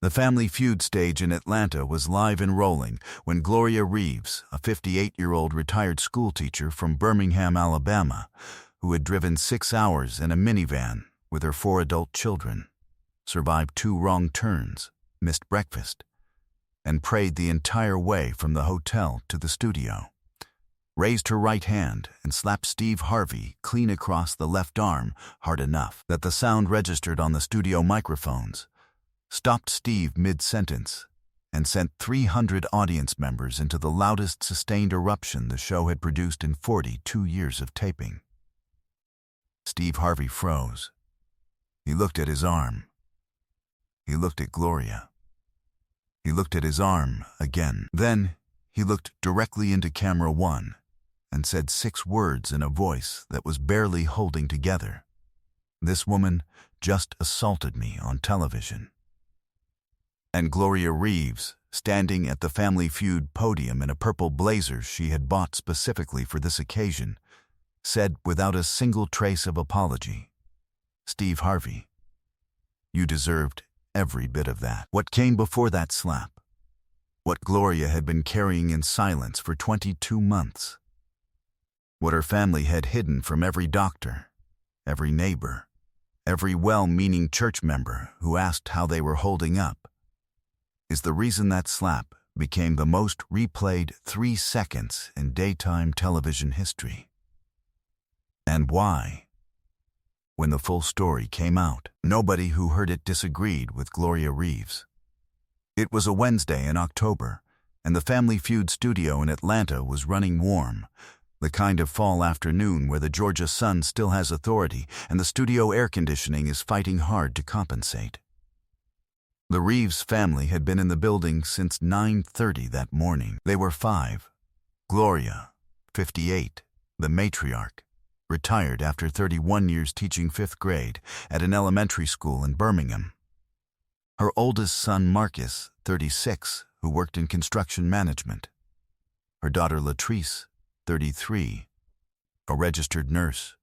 The Family Feud stage in Atlanta was live and rolling when Gloria Reeves, a 58-year-old retired schoolteacher from Birmingham, Alabama, who had driven 6 hours in a minivan with her 4 adult children, survived 2 wrong turns, missed breakfast, and prayed the entire way from the hotel to the studio, raised her right hand and slapped Steve Harvey clean across the left arm hard enough that the sound registered on the studio microphones, stopped Steve mid-sentence, and sent 300 audience members into the loudest sustained eruption the show had produced in 42 years of taping. Steve Harvey froze. He looked at his arm. He looked at Gloria. He looked at his arm again. Then he looked directly into camera 1 and said 6 words in a voice that was barely holding together. "This woman just assaulted me on television." And Gloria Reeves, standing at the Family Feud podium in a purple blazer she had bought specifically for this occasion, said without a single trace of apology, "Steve Harvey, you deserved every bit of that." What came before that slap? What Gloria had been carrying in silence for 22 months. What her family had hidden from every doctor, every neighbor, every well-meaning church member who asked how they were holding up, is the reason that slap became the most replayed 3 seconds in daytime television history. And why? When the full story came out, nobody who heard it disagreed with Gloria Reeves. It was a Wednesday in October, and the Family Feud studio in Atlanta was running warm, the kind of fall afternoon where the Georgia sun still has authority and the studio air conditioning is fighting hard to compensate. The Reeves family had been in the building since 9:30 that morning. They were 5. Gloria, 58, the matriarch, retired after 31 years teaching 5th grade at an elementary school in Birmingham. Her oldest son, Marcus, 36, who worked in construction management. Her daughter, Latrice, 33, a registered nurse.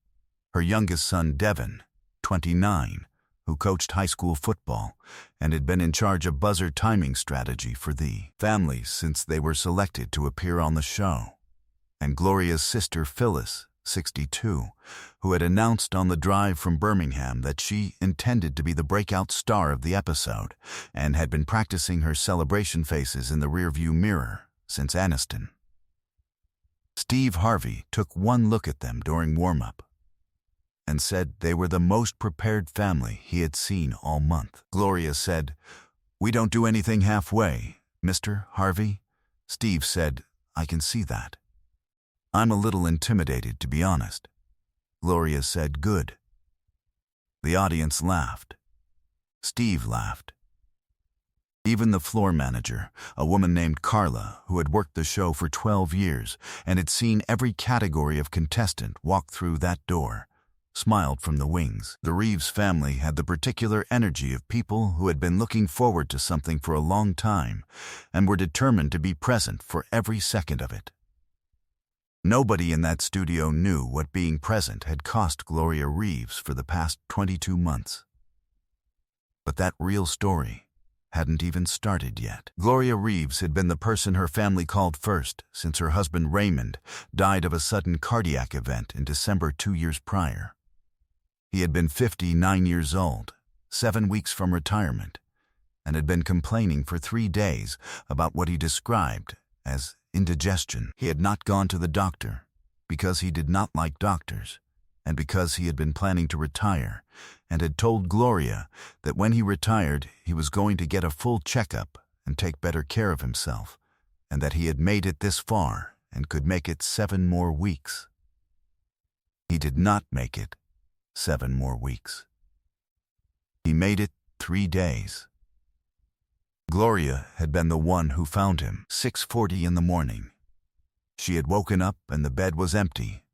Her youngest son, Devin, 29, who coached high school football and had been in charge of buzzer timing strategy for the family since they were selected to appear on the show. And Gloria's sister, Phyllis, 62, who had announced on the drive from Birmingham that she intended to be the breakout star of the episode and had been practicing her celebration faces in the rearview mirror since Aniston. Steve Harvey took one look at them during warm-up and said they were the most prepared family he had seen all month. Gloria said, "We don't do anything halfway, Mr. Harvey." Steve said, "I can see that. I'm a little intimidated, to be honest." Gloria said, "Good." The audience laughed. Steve laughed. Even the floor manager, a woman named Carla, who had worked the show for 12 years and had seen every category of contestant walk through that door, smiled from the wings. The Reeves family had the particular energy of people who had been looking forward to something for a long time and were determined to be present for every second of it. Nobody in that studio knew what being present had cost Gloria Reeves for the past 22 months. But that real story hadn't even started yet. Gloria Reeves had been the person her family called first since her husband Raymond died of a sudden cardiac event in December 2 years prior. He had been 59 years old, 7 weeks from retirement, and had been complaining for 3 days about what he described as indigestion. He had not gone to the doctor because he did not like doctors and because he had been planning to retire and had told Gloria that when he retired he was going to get a full checkup and take better care of himself, and that he had made it this far and could make it 7 more weeks. He did not make it 7 more weeks. He made it 3 days. Gloria had been the one who found him, 6:40 in the morning. She had woken up and the bed was empty,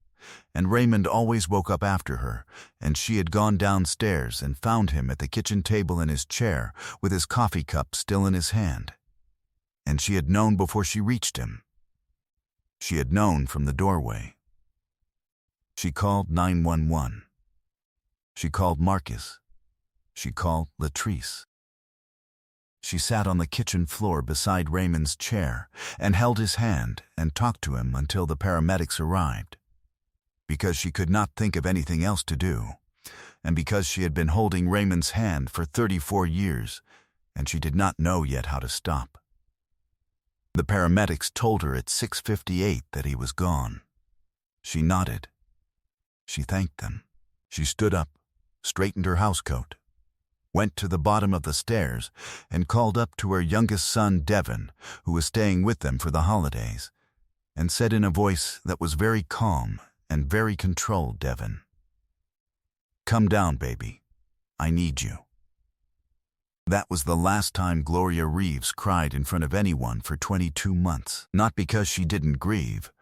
and Raymond always woke up after her, and she had gone downstairs and found him at the kitchen table in his chair with his coffee cup still in his hand. And she had known before she reached him. She had known from the doorway. She called 911. She called Marcus. She called Latrice. She sat on the kitchen floor beside Raymond's chair and held his hand and talked to him until the paramedics arrived. Because she could not think of anything else to do, and because she had been holding Raymond's hand for 34 years, and she did not know yet how to stop. The paramedics told her at 6:58 that he was gone. She nodded. She thanked them. She stood up, straightened her housecoat, went to the bottom of the stairs, and called up to her youngest son, Devin, who was staying with them for the holidays, and said in a voice that was very calm and very controlled, "Devin, come down, baby. I need you." That was the last time Gloria Reeves cried in front of anyone for 22 months. Not because she didn't grieve.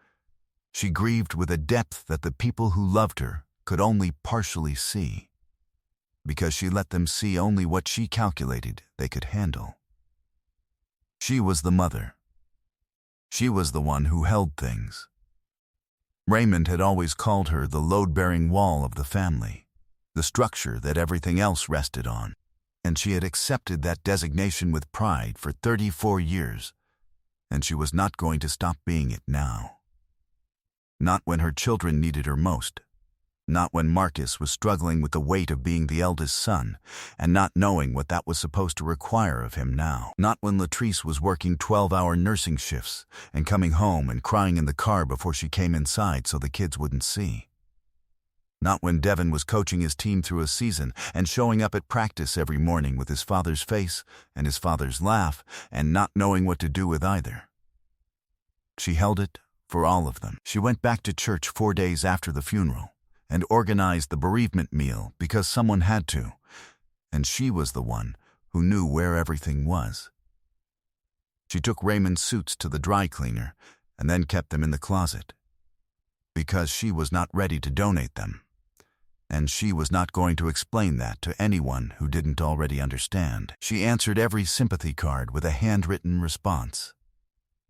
She grieved with a depth that the people who loved her could only partially see, because she let them see only what she calculated they could handle. She was the mother. She was the one who held things. Raymond had always called her the load-bearing wall of the family, the structure that everything else rested on, and she had accepted that designation with pride for 34 years, and she was not going to stop being it now. Not when her children needed her most. Not when Marcus was struggling with the weight of being the eldest son and not knowing what that was supposed to require of him now. Not when Latrice was working 12-hour nursing shifts and coming home and crying in the car before she came inside so the kids wouldn't see. Not when Devin was coaching his team through a season and showing up at practice every morning with his father's face and his father's laugh and not knowing what to do with either. She held it for all of them. She went back to church 4 days after the funeral and organized the bereavement meal because someone had to, and she was the one who knew where everything was. She took Raymond's suits to the dry cleaner and then kept them in the closet, because she was not ready to donate them, and she was not going to explain that to anyone who didn't already understand. She answered every sympathy card with a handwritten response.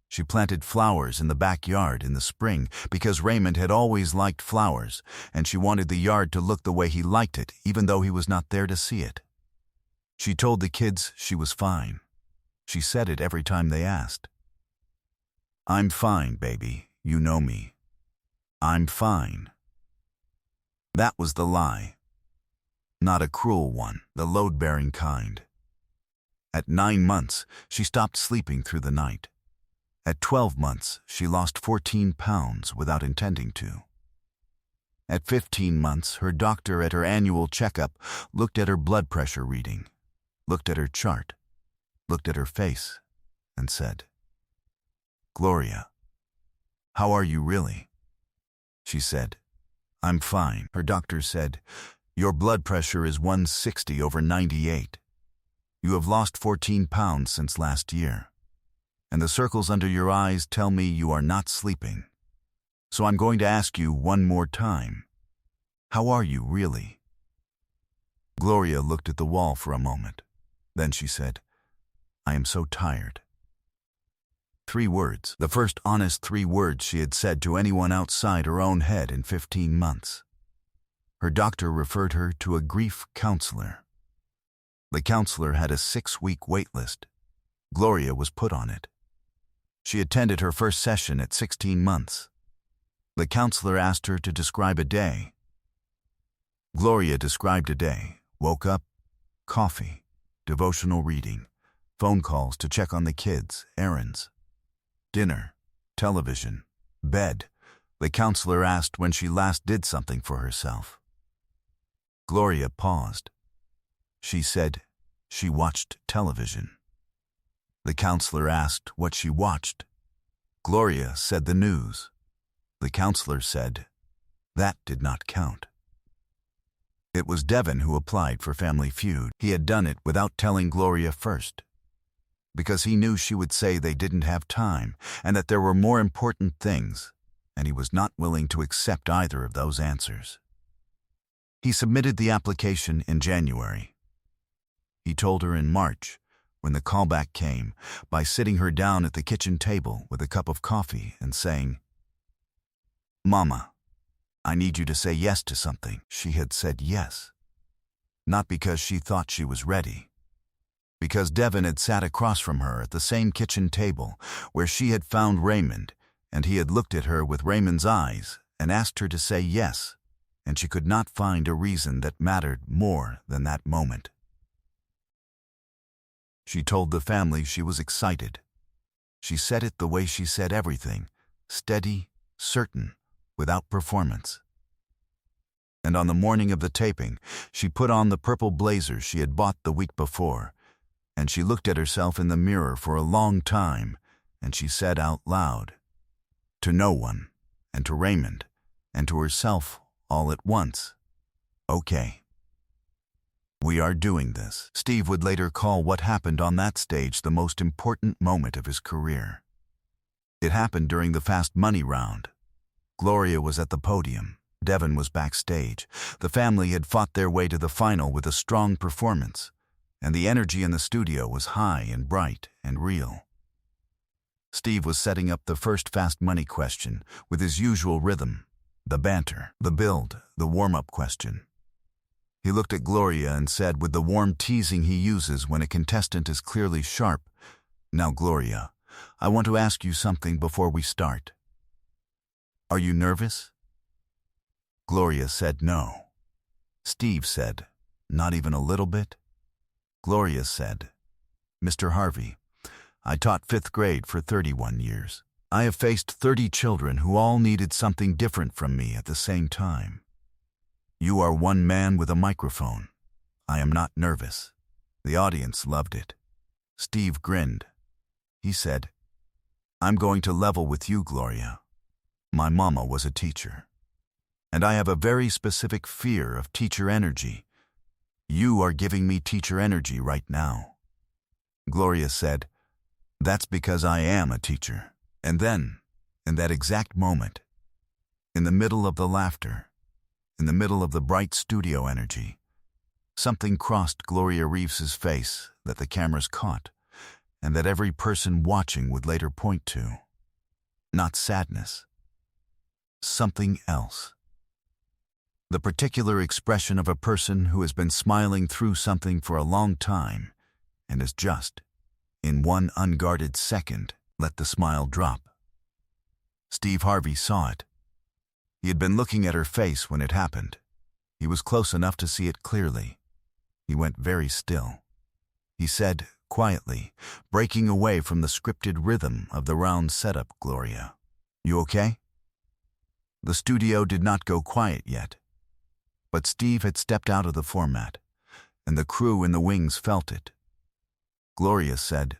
She planted flowers in the backyard in the spring because Raymond had always liked flowers, and she wanted the yard to look the way he liked it, even though he was not there to see it. She told the kids she was fine. She said it every time they asked. "I'm fine, baby. You know me. I'm fine." That was the lie. Not a cruel one, the load-bearing kind. At 9 months, she stopped sleeping through the night. At 12 months, she lost 14 pounds without intending to. At 15 months, her doctor at her annual checkup looked at her blood pressure reading, looked at her chart, looked at her face, and said, "Gloria, how are you really?" She said, "I'm fine." Her doctor said, "Your blood pressure is 160/98. You have lost 14 pounds since last year. And the circles under your eyes tell me you are not sleeping. So I'm going to ask you one more time. How are you really?" Gloria looked at the wall for a moment. Then she said, "I am so tired." 3 words, the first honest 3 words she had said to anyone outside her own head in 15 months. Her doctor referred her to a grief counselor. The counselor had a 6-week wait list. Gloria was put on it. She attended her first session at 16 months. The counselor asked her to describe a day. Gloria described a day. Woke up, coffee, devotional reading, phone calls to check on the kids, errands, dinner, television, bed. The counselor asked when she last did something for herself. Gloria paused. She said she watched television. The counselor asked what she watched. Gloria said the news. The counselor said that did not count. It was Devin who applied for Family Feud. He had done it without telling Gloria first, because he knew she would say they didn't have time and that there were more important things, and he was not willing to accept either of those answers. He submitted the application in January. He told her in March, when the callback came, by sitting her down at the kitchen table with a cup of coffee and saying, "Mama, I need you to say yes to something." She had said yes, not because she thought she was ready, because Devin had sat across from her at the same kitchen table where she had found Raymond, and he had looked at her with Raymond's eyes and asked her to say yes, and she could not find a reason that mattered more than that moment. She told the family she was excited. She said it the way she said everything, steady, certain, without performance. And on the morning of the taping, she put on the purple blazer she had bought the week before, and she looked at herself in the mirror for a long time, and she said out loud, to no one, and to Raymond, and to herself all at once, "Okay. We are doing this." Steve would later call what happened on that stage the most important moment of his career. It happened during the Fast Money round. Gloria was at the podium. Devin was backstage. The family had fought their way to the final with a strong performance, and the energy in the studio was high and bright and real. Steve was setting up the first Fast Money question with his usual rhythm, the banter, the build, the warm-up question. He looked at Gloria and said with the warm teasing he uses when a contestant is clearly sharp, "Now, Gloria, I want to ask you something before we start. Are you nervous?" Gloria said no. Steve said, "Not even a little bit?" Gloria said, "Mr. Harvey, I taught 5th grade for 31 years. I have faced 30 children who all needed something different from me at the same time. You are one man with a microphone. I am not nervous." The audience loved it. Steve grinned. He said, "I'm going to level with you, Gloria. My mama was a teacher, and I have a very specific fear of teacher energy. You are giving me teacher energy right now." Gloria said, "That's because I am a teacher." And then, in that exact moment, in the middle of the laughter, in the middle of the bright studio energy, something crossed Gloria Reeves's face that the cameras caught, and that every person watching would later point to. Not sadness. Something else. The particular expression of a person who has been smiling through something for a long time and has just, in one unguarded second, let the smile drop. Steve Harvey saw it. He had been looking at her face when it happened. He was close enough to see it clearly. He went very still. He said, quietly, breaking away from the scripted rhythm of the round setup, "Gloria, you okay?" The studio did not go quiet yet, but Steve had stepped out of the format, and the crew in the wings felt it. Gloria said,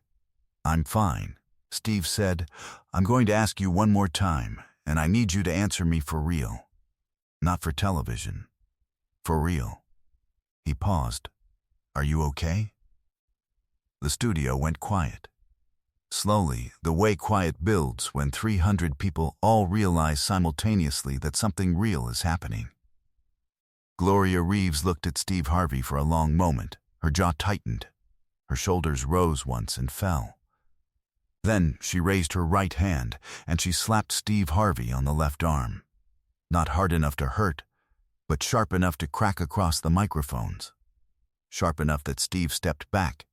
"I'm fine." Steve said, "I'm going to ask you one more time, and I need you to answer me for real. Not for television. For real." He paused. "Are you okay?" The studio went quiet. Slowly, the way quiet builds when 300 people all realize simultaneously that something real is happening. Gloria Reeves looked at Steve Harvey for a long moment. Her jaw tightened. Her shoulders rose once and fell. Then she raised her right hand and she slapped Steve Harvey on the left arm. Not hard enough to hurt, but sharp enough to crack across the microphones. Sharp enough that Steve stepped back.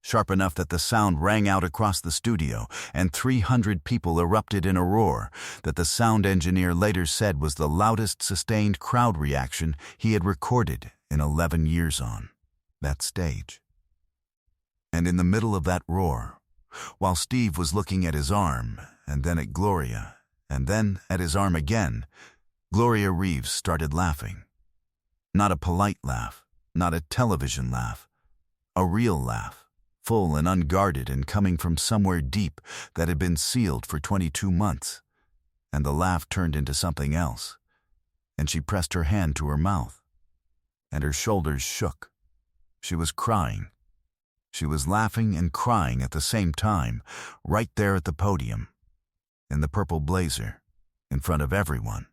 Sharp enough that the sound rang out across the studio and 300 people erupted in a roar that the sound engineer later said was the loudest sustained crowd reaction he had recorded in 11 years on that stage. And in the middle of that roar, while Steve was looking at his arm, and then at Gloria, and then at his arm again, Gloria Reeves started laughing. Not a polite laugh, not a television laugh, a real laugh, full and unguarded and coming from somewhere deep that had been sealed for 22 months. And the laugh turned into something else, and she pressed her hand to her mouth, and her shoulders shook. She was crying. She was laughing and crying at the same time, right there at the podium, in the purple blazer, in front of everyone.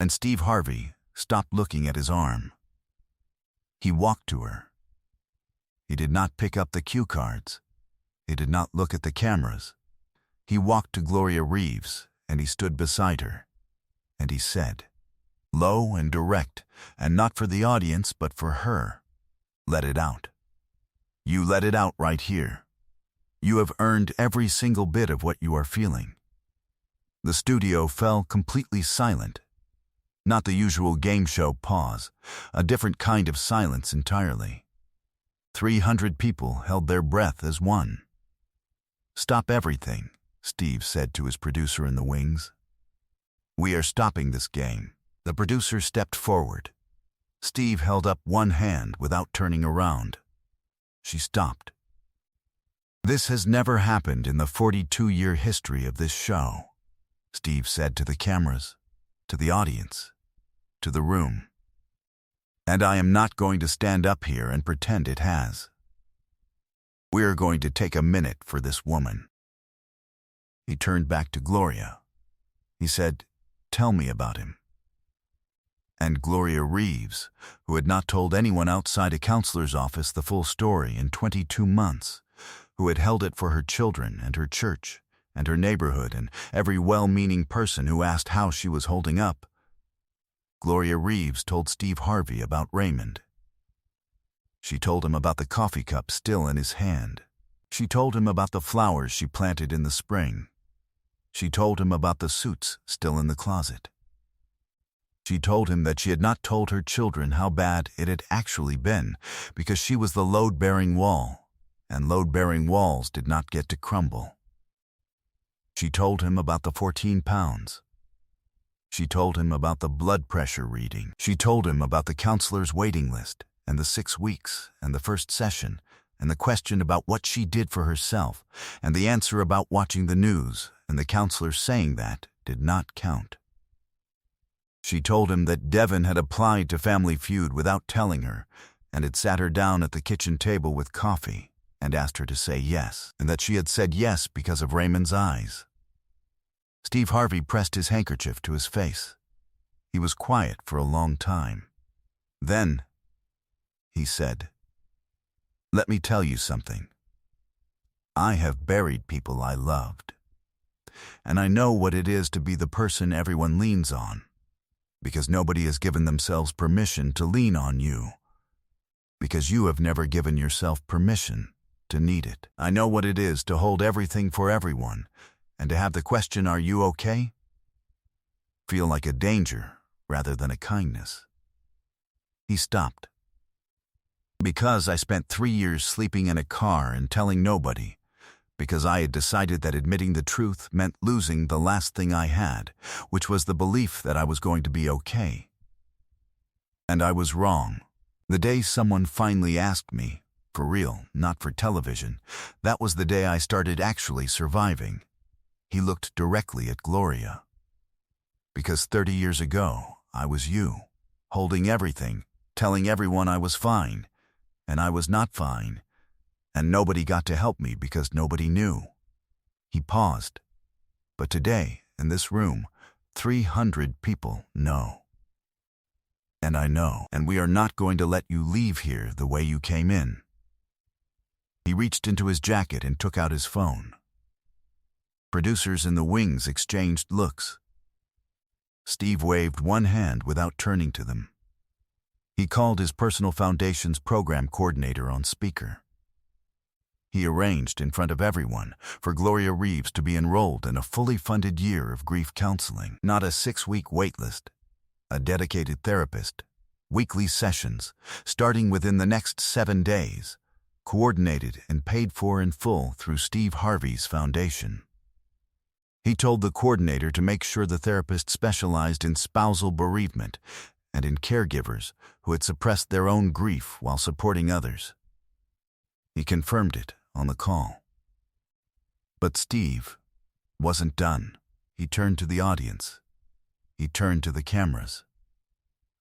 And Steve Harvey stopped looking at his arm. He walked to her. He did not pick up the cue cards. He did not look at the cameras. He walked to Gloria Reeves, and he stood beside her. And he said, low and direct, and not for the audience but for her, "Let it out." You let it out right here. You have earned every single bit of what you are feeling." The studio fell completely silent. Not the usual game show pause, a different kind of silence entirely. 300 people held their breath as one. "Stop everything," Steve said to his producer in the wings. "We are stopping this game." The producer stepped forward. Steve held up one hand without turning around. She stopped. "This has never happened in the 42-year history of this show," Steve said to the cameras, to the audience, to the room. "And I am not going to stand up here and pretend it has. We're going to take a minute for this woman." He turned back to Gloria. He said, "Tell me about him." And Gloria Reeves, who had not told anyone outside a counselor's office the full story in 22 months, who had held it for her children and her church and her neighborhood and every well-meaning person who asked how she was holding up, Gloria Reeves told Steve Harvey about Raymond. She told him about the coffee cup still in his hand. She told him about the flowers she planted in the spring. She told him about the suits still in the closet. She told him that she had not told her children how bad it had actually been because she was the load-bearing wall, and load-bearing walls did not get to crumble. She told him about the 14 pounds. She told him about the blood pressure reading. She told him about the counselor's waiting list and the 6 weeks and the first session and the question about what she did for herself and the answer about watching the news and the counselor saying that did not count. She told him that Devin had applied to Family Feud without telling her and had sat her down at the kitchen table with coffee and asked her to say yes, and that she had said yes because of Raymond's eyes. Steve Harvey pressed his handkerchief to his face. He was quiet for a long time. Then, he said, "Let me tell you something. I have buried people I loved. And I know what it is to be the person everyone leans on, because nobody has given themselves permission to lean on you, because you have never given yourself permission to need it. I know what it is to hold everything for everyone, and to have the question, 'Are you okay?' feel like a danger rather than a kindness." He stopped. "Because I spent 3 years sleeping in a car and telling nobody, because I had decided that admitting the truth meant losing the last thing I had, which was the belief that I was going to be okay. And I was wrong. The day someone finally asked me, for real, not for television, that was the day I started actually surviving." He looked directly at Gloria. "Because 30 years ago, I was you, holding everything, telling everyone I was fine, and I was not fine, and nobody got to help me because nobody knew." He paused. "But today, in this room, 300 people know. And I know, and we are not going to let you leave here the way you came in." He reached into his jacket and took out his phone. Producers in the wings exchanged looks. Steve waved one hand without turning to them. He called his personal foundation's program coordinator on speaker. He arranged in front of everyone for Gloria Reeves to be enrolled in a fully funded year of grief counseling, not a 6-week wait list, a dedicated therapist, weekly sessions, starting within the next 7 days, coordinated and paid for in full through Steve Harvey's foundation. He told the coordinator to make sure the therapist specialized in spousal bereavement and in caregivers who had suppressed their own grief while supporting others. He confirmed it on the call. But Steve wasn't done. He turned to the audience. He turned to the cameras.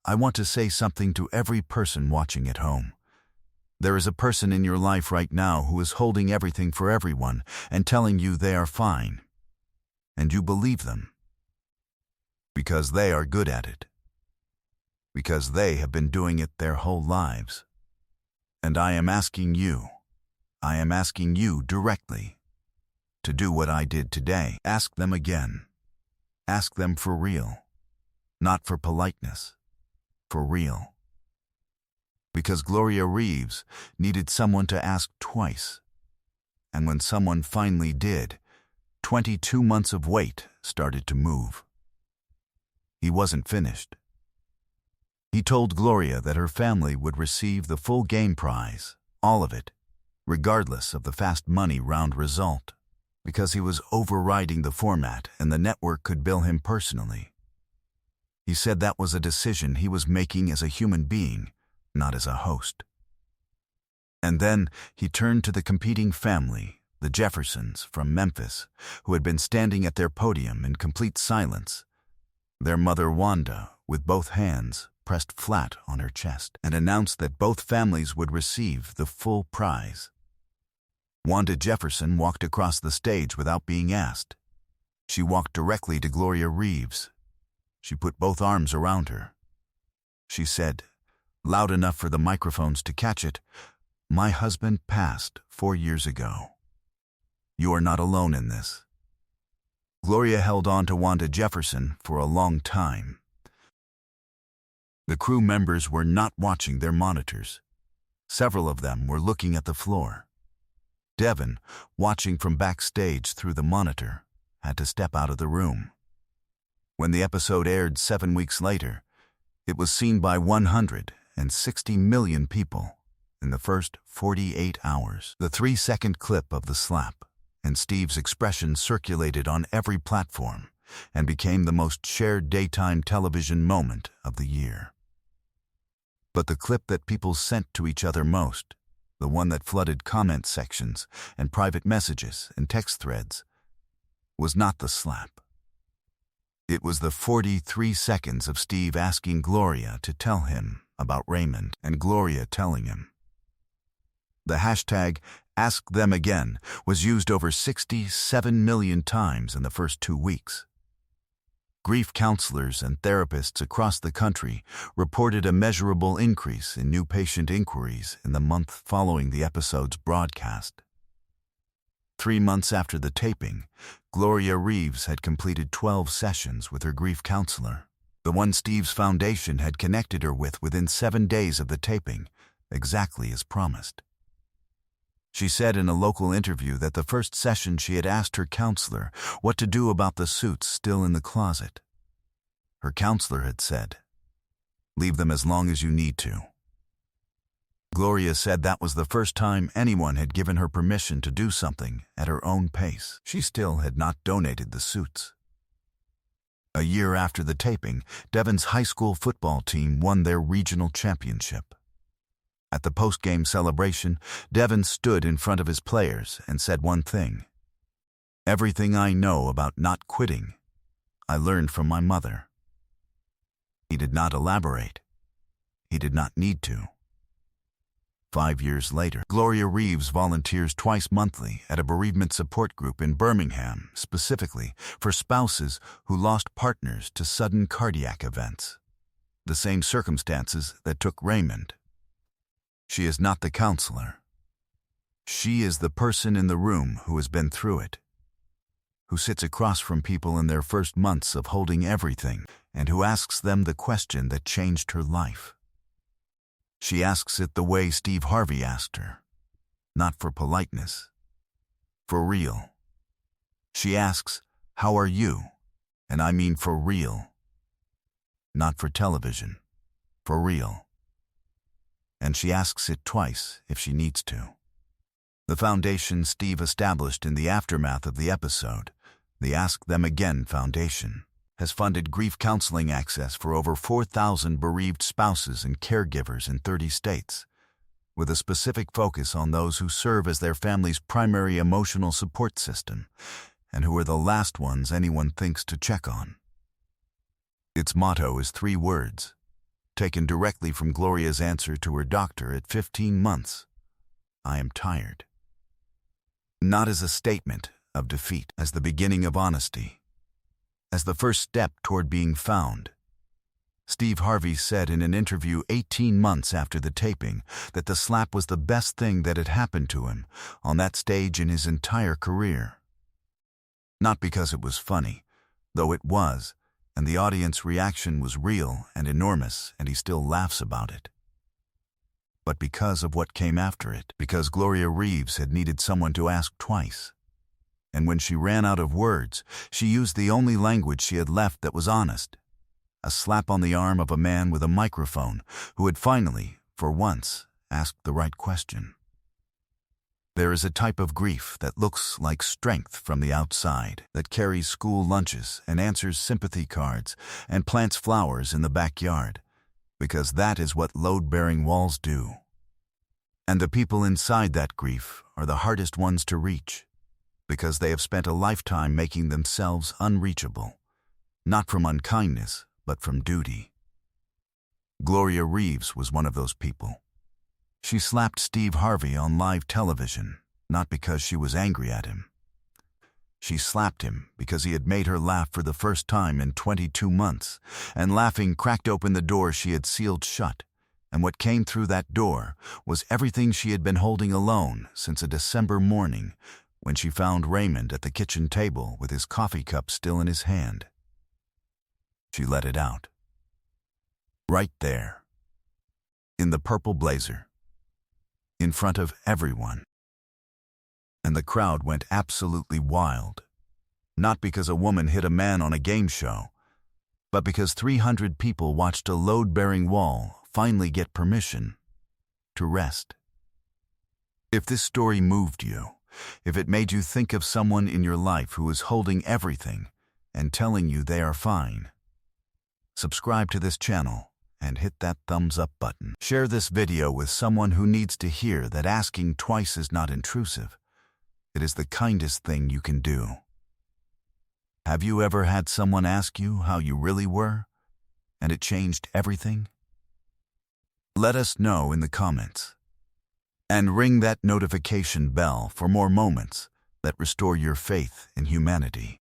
"I want to say something to every person watching at home. There is a person in your life right now who is holding everything for everyone and telling you they are fine. And you believe them. Because they are good at it. Because they have been doing it their whole lives. And I am asking you directly, to do what I did today. Ask them again. Ask them for real. Not for politeness. For real. because Gloria Reeves needed someone to ask twice. And when someone finally did, 22 months of wait started to move. He wasn't finished. He told Gloria that her family would receive the full game prize, all of it, regardless of the fast money round result, because he was overriding the format and the network could bill him personally. He said that was a decision he was making as a human being, not as a host. And then he turned to the competing family, the Jeffersons from Memphis, who had been standing at their podium in complete silence, their mother Wanda, with both hands pressed flat on her chest, and announced that both families would receive the full prize. Wanda Jefferson walked across the stage without being asked. She walked directly to Gloria Reeves. She put both arms around her. She said, loud enough for the microphones to catch it, "My husband passed 4 years ago. You are not alone in this." Gloria held on to Wanda Jefferson for a long time. The crew members were not watching their monitors. Several of them were looking at the floor. Devin, watching from backstage through the monitor, had to step out of the room. When the episode aired 7 weeks later, it was seen by 160 million people in the first 48 hours. The 3-second clip of the slap and Steve's expression circulated on every platform and became the most shared daytime television moment of the year. But the clip that people sent to each other most, the one that flooded comment sections and private messages and text threads, was not the slap. It was the 43 seconds of Steve asking Gloria to tell him about Raymond and Gloria telling him. The hashtag #AskThemAgain was used over 67 million times in the first 2 weeks. Grief counselors and therapists across the country reported a measurable increase in new patient inquiries in the month following the episode's broadcast. 3 months after the taping, Gloria Reeves had completed 12 sessions with her grief counselor, the one Steve's foundation had connected her with within 7 days of the taping, exactly as promised. She said in a local interview that the first session she had asked her counselor what to do about the suits still in the closet. Her counselor had said, "Leave them as long as you need to." Gloria said that was the first time anyone had given her permission to do something at her own pace. She still had not donated the suits. A year after the taping, Devon's high school football team won their regional championship. At the post-game celebration, Devon stood in front of his players and said one thing: "Everything I know about not quitting, I learned from my mother." He did not elaborate. He did not need to. 5 years later, Gloria Reeves volunteers twice monthly at a bereavement support group in Birmingham, specifically for spouses who lost partners to sudden cardiac events, the same circumstances that took Raymond. She is not the counselor. She is the person in the room who has been through it, who sits across from people in their first months of holding everything and who asks them the question that changed her life. She asks it the way Steve Harvey asked her, not for politeness, for real. She asks, "How are you?" And I mean for real. Not for television, for real. And she asks it twice if she needs to. The foundation Steve established in the aftermath of the episode, the Ask Them Again Foundation, has funded grief counseling access for over 4,000 bereaved spouses and caregivers in 30 states, with a specific focus on those who serve as their family's primary emotional support system and who are the last ones anyone thinks to check on. Its motto is 3 words, taken directly from Gloria's answer to her doctor at 15 months: "I am tired." Not as a statement of defeat, as the beginning of honesty, as the first step toward being found. Steve Harvey said in an interview 18 months after the taping that the slap was the best thing that had happened to him on that stage in his entire career. Not because it was funny, though it was, and the audience reaction was real and enormous, and he still laughs about it. but because of what came after it, because Gloria Reeves had needed someone to ask twice. And when she ran out of words, she used the only language she had left that was honest. A slap on the arm of a man with a microphone who had finally, for once, asked the right question. There is a type of grief that looks like strength from the outside, that carries school lunches and answers sympathy cards and plants flowers in the backyard, because that is what load-bearing walls do. And the people inside that grief are the hardest ones to reach, because they have spent a lifetime making themselves unreachable, not from unkindness, but from duty. Gloria Reeves was one of those people. She slapped Steve Harvey on live television, not because she was angry at him. She slapped him because he had made her laugh for the first time in 22 months, and laughing cracked open the door she had sealed shut, and what came through that door was everything she had been holding alone since a December morning when she found Raymond at the kitchen table with his coffee cup still in his hand. She let it out. Right there. In the purple blazer. In front of everyone. And the crowd went absolutely wild. Not because a woman hit a man on a game show, but because 300 people watched a load-bearing wall finally get permission to rest. If this story moved you, if it made you think of someone in your life who is holding everything and telling you they are fine, subscribe to this channel and hit that thumbs up button. Share this video with someone who needs to hear that asking twice is not intrusive. It is the kindest thing you can do. Have you ever had someone ask you how you really were, and it changed everything? Let us know in the comments. And ring that notification bell for more moments that restore your faith in humanity.